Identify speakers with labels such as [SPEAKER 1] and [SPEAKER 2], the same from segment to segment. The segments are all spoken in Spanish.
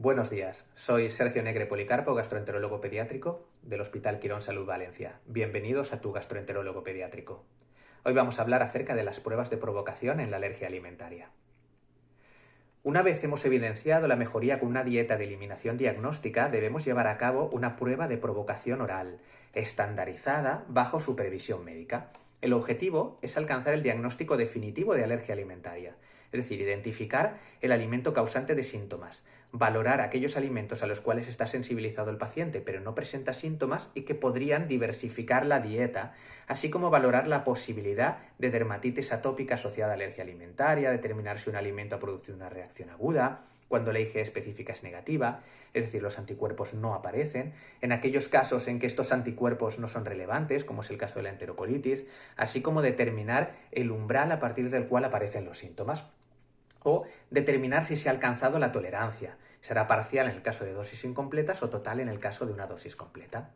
[SPEAKER 1] Buenos días, soy Sergio Negre Policarpo, gastroenterólogo pediátrico del Hospital Quirón Salud Valencia. Bienvenidos a tu gastroenterólogo pediátrico. Hoy vamos a hablar acerca de las pruebas de provocación en la alergia alimentaria. Una vez hemos evidenciado la mejoría con una dieta de eliminación diagnóstica, debemos llevar a cabo una prueba de provocación oral, estandarizada bajo supervisión médica. El objetivo es alcanzar el diagnóstico definitivo de alergia alimentaria, es decir, identificar el alimento causante de síntomas, valorar aquellos alimentos a los cuales está sensibilizado el paciente pero no presenta síntomas y que podrían diversificar la dieta, así como valorar la posibilidad de dermatitis atópica asociada a alergia alimentaria, determinar si un alimento ha producido una reacción aguda, cuando la IgE específica es negativa, es decir, los anticuerpos no aparecen, en aquellos casos en que estos anticuerpos no son relevantes, como es el caso de la enterocolitis, así como determinar el umbral a partir del cual aparecen los síntomas. O determinar si se ha alcanzado la tolerancia. Será parcial en el caso de dosis incompletas o total en el caso de una dosis completa.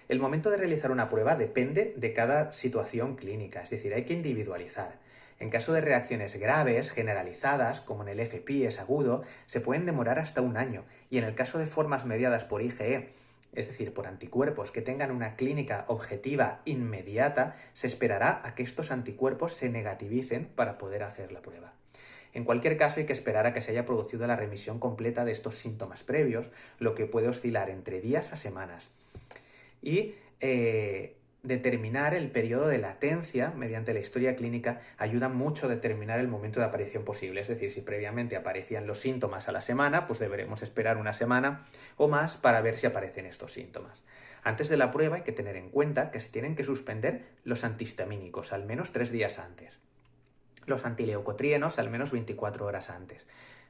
[SPEAKER 1] El momento de realizar una prueba depende de cada situación clínica, es decir, hay que individualizar. En caso de reacciones graves, generalizadas, como en el FPI agudo, se pueden demorar hasta un año, y en el caso de formas mediadas por IgE, es decir, por anticuerpos que tengan una clínica objetiva inmediata, se esperará a que estos anticuerpos se negativicen para poder hacer la prueba. En cualquier caso, hay que esperar a que se haya producido la remisión completa de estos síntomas previos, lo que puede oscilar entre días a semanas. Y determinar el periodo de latencia mediante la historia clínica ayuda mucho a determinar el momento de aparición posible. Es decir, si previamente aparecían los síntomas a la semana, pues deberemos esperar una semana o más para ver si aparecen estos síntomas. Antes de la prueba hay que tener en cuenta que se tienen que suspender los antihistamínicos al menos 3 días antes. Los antileucotrienos al menos 24 horas antes,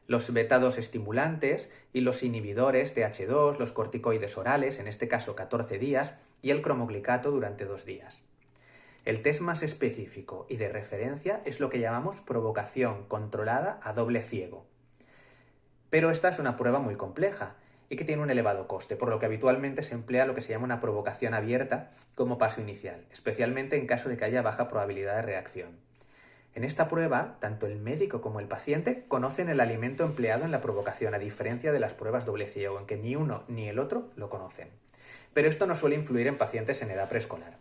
[SPEAKER 1] los betados estimulantes y los inhibidores TH2, los corticoides orales, en este caso 14 días, y el cromoglicato durante 2 días. El test más específico y de referencia es lo que llamamos provocación controlada a doble ciego. Pero esta es una prueba muy compleja y que tiene un elevado coste, por lo que habitualmente se emplea lo que se llama una provocación abierta como paso inicial, especialmente en caso de que haya baja probabilidad de reacción. En esta prueba, tanto el médico como el paciente conocen el alimento empleado en la provocación, a diferencia de las pruebas doble ciego, en que ni uno ni el otro lo conocen. Pero esto no suele influir en pacientes en edad preescolar.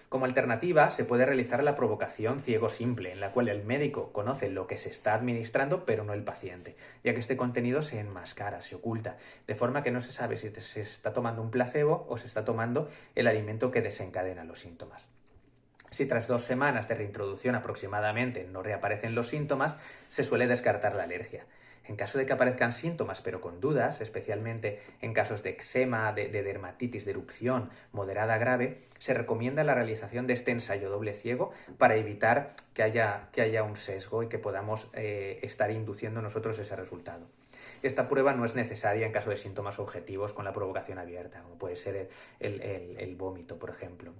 [SPEAKER 1] Como alternativa, se puede realizar la provocación ciego simple, en la cual el médico conoce lo que se está administrando, pero no el paciente, ya que este contenido se enmascara, se oculta, de forma que no se sabe si se está tomando un placebo o se está tomando el alimento que desencadena los síntomas. Si tras 2 semanas de reintroducción aproximadamente no reaparecen los síntomas, se suele descartar la alergia. En caso de que aparezcan síntomas pero con dudas, especialmente en casos de eczema, de dermatitis, de erupción moderada grave, se recomienda la realización de este ensayo doble ciego para evitar que haya un sesgo y que podamos estar induciendo nosotros ese resultado. Esta prueba no es necesaria en caso de síntomas objetivos con la provocación abierta, como puede ser el vómito, por ejemplo.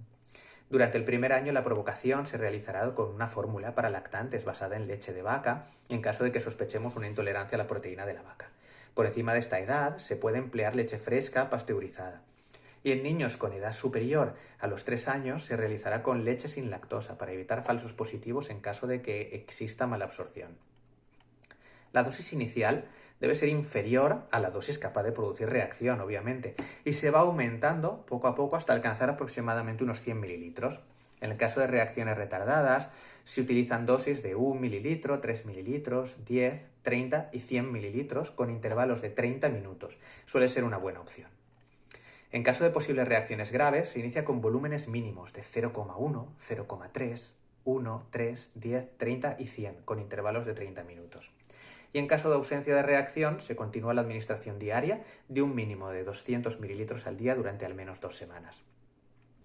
[SPEAKER 1] Durante el primer año la provocación se realizará con una fórmula para lactantes basada en leche de vaca en caso de que sospechemos una intolerancia a la proteína de la vaca. Por encima de esta edad se puede emplear leche fresca pasteurizada. Y en niños con edad superior a los 3 años se realizará con leche sin lactosa para evitar falsos positivos en caso de que exista malabsorción. La dosis inicial debe ser inferior a la dosis capaz de producir reacción, obviamente, y se va aumentando poco a poco hasta alcanzar aproximadamente unos 100 mililitros. En el caso de reacciones retardadas, se utilizan dosis de 1 mililitro, 3 mililitros, 10, 30 y 100 mililitros con intervalos de 30 minutos. Suele ser una buena opción. En caso de posibles reacciones graves, se inicia con volúmenes mínimos de 0,1, 0,3, 1, 3, 10, 30 y 100, con intervalos de 30 minutos. Y en caso de ausencia de reacción, se continúa la administración diaria de un mínimo de 200 mililitros al día durante al menos 2 semanas.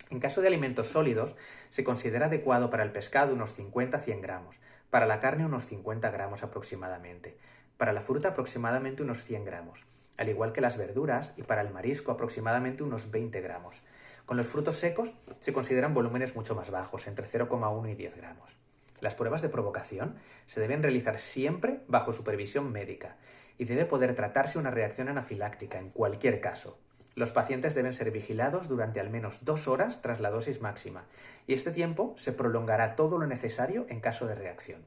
[SPEAKER 1] En caso de alimentos sólidos, se considera adecuado para el pescado unos 50-100 gramos, para la carne unos 50 gramos aproximadamente, para la fruta aproximadamente unos 100 gramos, al igual que las verduras, y para el marisco aproximadamente unos 20 gramos. Con los frutos secos se consideran volúmenes mucho más bajos, entre 0,1 y 10 gramos. Las pruebas de provocación se deben realizar siempre bajo supervisión médica y debe poder tratarse una reacción anafiláctica en cualquier caso. Los pacientes deben ser vigilados durante al menos 2 horas tras la dosis máxima y este tiempo se prolongará todo lo necesario en caso de reacción.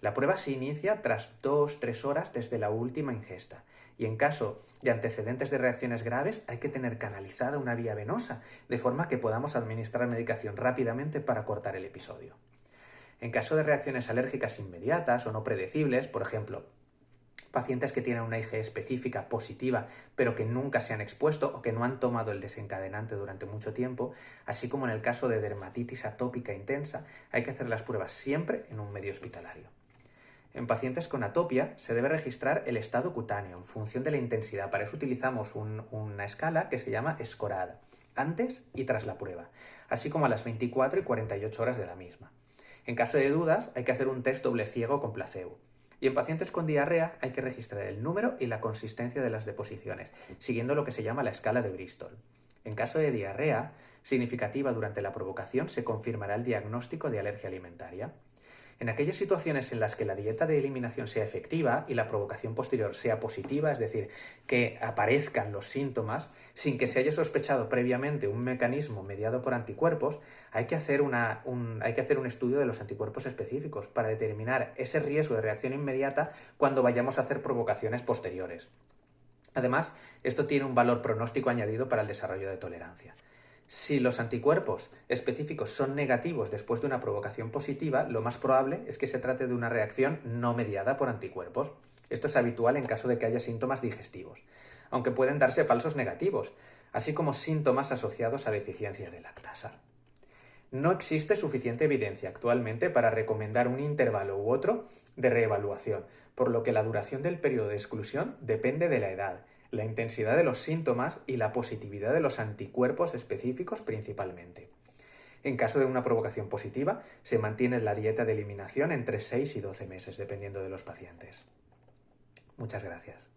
[SPEAKER 1] La prueba se inicia tras 2-3 horas desde la última ingesta y en caso de antecedentes de reacciones graves hay que tener canalizada una vía venosa, de forma que podamos administrar medicación rápidamente para cortar el episodio. En caso de reacciones alérgicas inmediatas o no predecibles, por ejemplo, pacientes que tienen una IgE específica positiva pero que nunca se han expuesto o que no han tomado el desencadenante durante mucho tiempo, así como en el caso de dermatitis atópica intensa, hay que hacer las pruebas siempre en un medio hospitalario. En pacientes con atopia se debe registrar el estado cutáneo en función de la intensidad. Para eso utilizamos una escala que se llama SCORAD, antes y tras la prueba, así como a las 24 y 48 horas de la misma. En caso de dudas hay que hacer un test doble ciego con placebo. Y en pacientes con diarrea hay que registrar el número y la consistencia de las deposiciones, siguiendo lo que se llama la escala de Bristol. En caso de diarrea significativa durante la provocación se confirmará el diagnóstico de alergia alimentaria. En aquellas situaciones en las que la dieta de eliminación sea efectiva y la provocación posterior sea positiva, es decir, que aparezcan los síntomas sin que se haya sospechado previamente un mecanismo mediado por anticuerpos, hay que hacer un estudio de los anticuerpos específicos para determinar ese riesgo de reacción inmediata cuando vayamos a hacer provocaciones posteriores. Además, esto tiene un valor pronóstico añadido para el desarrollo de tolerancia. Si los anticuerpos específicos son negativos después de una provocación positiva, lo más probable es que se trate de una reacción no mediada por anticuerpos. Esto es habitual en caso de que haya síntomas digestivos, aunque pueden darse falsos negativos, así como síntomas asociados a deficiencia de lactasa. No existe suficiente evidencia actualmente para recomendar un intervalo u otro de reevaluación, por lo que la duración del periodo de exclusión depende de la edad, la intensidad de los síntomas y la positividad de los anticuerpos específicos principalmente. En caso de una provocación positiva, se mantiene la dieta de eliminación entre 6 y 12 meses, dependiendo de los pacientes. Muchas gracias.